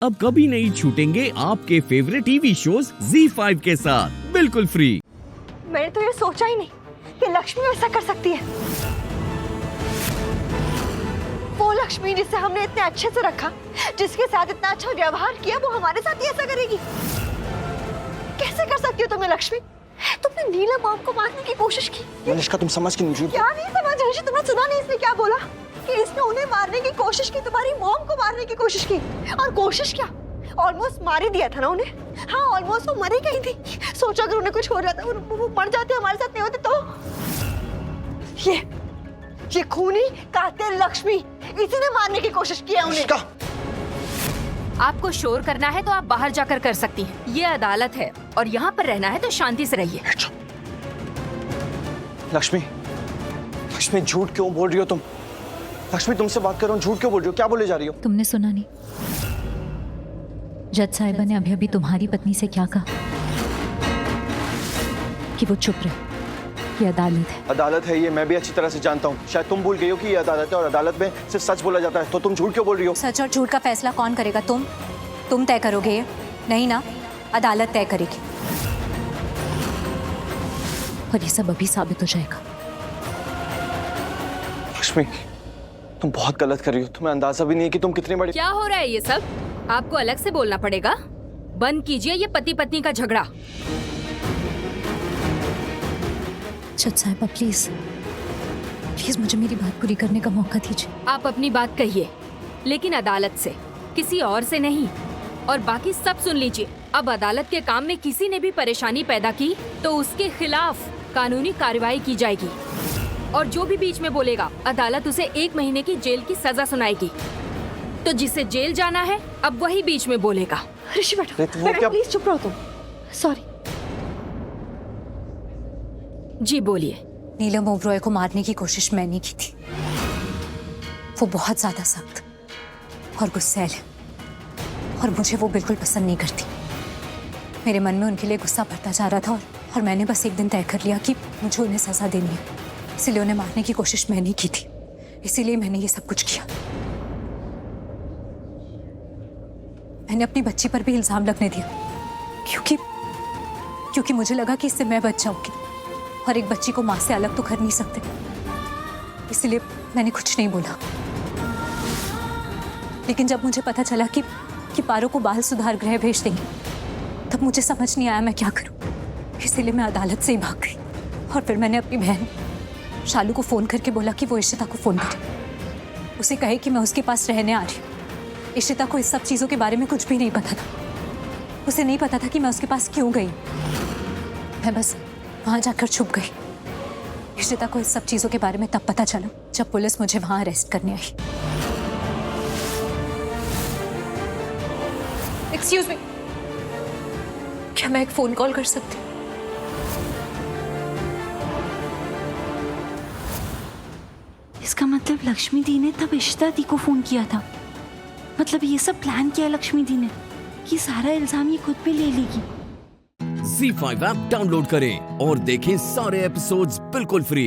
अब कभी नहीं छूटेंगे आपके फेवरेट टीवी शोज ZEE5 के साथ बिल्कुल फ्री। मैंने तो ये सोचा ही नहीं कि लक्ष्मी ऐसा कर सकती है। वो लक्ष्मी जिसे हमने इतने अच्छे से रखा, जिसके साथ इतना अच्छा व्यवहार किया, वो हमारे साथ ही ऐसा करेगी? कैसे कर सकती हो तुम ये लक्ष्मी? तुमने नीलम मॉम को मारने की कोशिश की। मनीषा तुम समझ क्यों नहीं? क्या नहीं समझ रही? तुमने सुना नहीं इसने क्या बोला? कि इसने उन्हें मारने की कोशिश की, तुम्हारी मॉम को मारने की कोशिश की। और कोशिश क्या, ऑलमोस्ट मार ही दिया था ना उन्हें। हाँ, ऑलमोस्ट वो मर ही गई थी। सोचो अगर उन्हें कुछ हो जाता, वो मर जाते, हमारे साथ नहीं होते तो। ये खूनी कातिल लक्ष्मी, इसी ने मारने की कोशिश की है उन्हें। आपको शोर करना है तो आप बाहर जाकर कर सकती हैं। ये अदालत है और यहाँ पर रहना है तो शांति से रहिए। लक्ष्मी, लक्ष्मी झूठ क्यों बोल रही हो तुम? लक्ष्मी तुमसे बात कर रहा हूँ, झूठ क्यों बोल रही हो? क्या बोले जा रही हो? तुमने सुना नहीं? जज साहिबा ने अभी अभी तुम्हारी पत्नी से क्या कहा? कि वो चुप रहे। ये अदालत है। अदालत है ये, मैं भी अच्छी तरह से जानता हूँ। शायद तुम भूल गई हो कि ये अदालत है और अदालत में सिर्फ सच बोला जाता है। तो तुम झूठ क्यों बोल रही हो? सच और झूठ का फैसला कौन करेगा? तुम तय करोगे ये? नहीं ना, अदालत तय करेगी। और ये सब अभी साबित हो जाएगा। लक्ष्मी तुम बहुत गलत कर रही हो। तुम्हें अंदाजा भी नहीं है कि तुम कितनी बड़ी। क्या हो रहा है ये सब? आपको अलग से बोलना पड़ेगा। बंद कीजिए ये पति पत्नी का झगड़ा। जज साहिबा प्लीज प्लीज मुझे मेरी बात पूरी करने का मौका दीजिए। आप अपनी बात कहिए, लेकिन अदालत से, किसी और से नहीं। और बाकी सब सुन लीजिए। अब अदालत के काम में किसी ने भी परेशानी पैदा की तो उसके खिलाफ कानूनी कार्रवाई की जाएगी। और जो भी बीच में बोलेगा, अदालत उसे 1 महीने की जेल की सजा सुनाएगी। तो जिसे जेल जाना है, अब वही बीच में बोलेगा। ऋषि बैठो, प्लीज चुप रहो तुम। सॉरी। जी बोलिए। नीलम ओबरॉय को मारने की कोशिश मैंने की थी। वो बहुत ज्यादा सख्त और गुस्सैल है और मुझे वो बिल्कुल पसंद नहीं करती। मेरे मन में उनके लिए गुस्सा बढ़ता जा रहा था और मैंने बस एक दिन तय कर लिया कि मुझे उन्हें सजा देनी है। इसीलिए उन्हें मारने की कोशिश मैंने की थी। इसीलिए मैंने ये सब कुछ किया। मैंने अपनी बच्ची पर भी इल्जाम लगने दिया क्योंकि मुझे लगा कि इससे मैं बच जाऊंगी और एक बच्ची को मां से अलग तो कर नहीं सकते। इसलिए मैंने कुछ नहीं बोला। लेकिन जब मुझे पता चला कि पारो को बाल सुधार गृह भेज देंगे, तब मुझे समझ नहीं आया मैं क्या करूं। इसीलिए मैं अदालत से ही भाग गई और फिर मैंने अपनी बहन शालू को फोन करके बोला कि वो इशिता को फोन करे, उसे कहे कि मैं उसके पास रहने आ रही हूँ। इशिता को इस सब चीजों के बारे में कुछ भी नहीं पता था। उसे नहीं पता था कि मैं उसके पास क्यों गई। मैं बस वहां जाकर छुप गई। इशिता को इस सब चीजों के बारे में तब पता चला जब पुलिस मुझे वहां अरेस्ट करने आई। एक्सक्यूज मी, क्या मैं एक फोन कॉल कर सकती हूँ? इसका मतलब लक्ष्मी दी ने तब इशिता दी को फोन किया था। मतलब ये सब प्लान किया लक्ष्मी दी ने कि सारा इल्जाम ये खुद पे ले लेगी। ZEE5 ऐप डाउनलोड करें और देखें सारे एपिसोड्स बिल्कुल फ्री।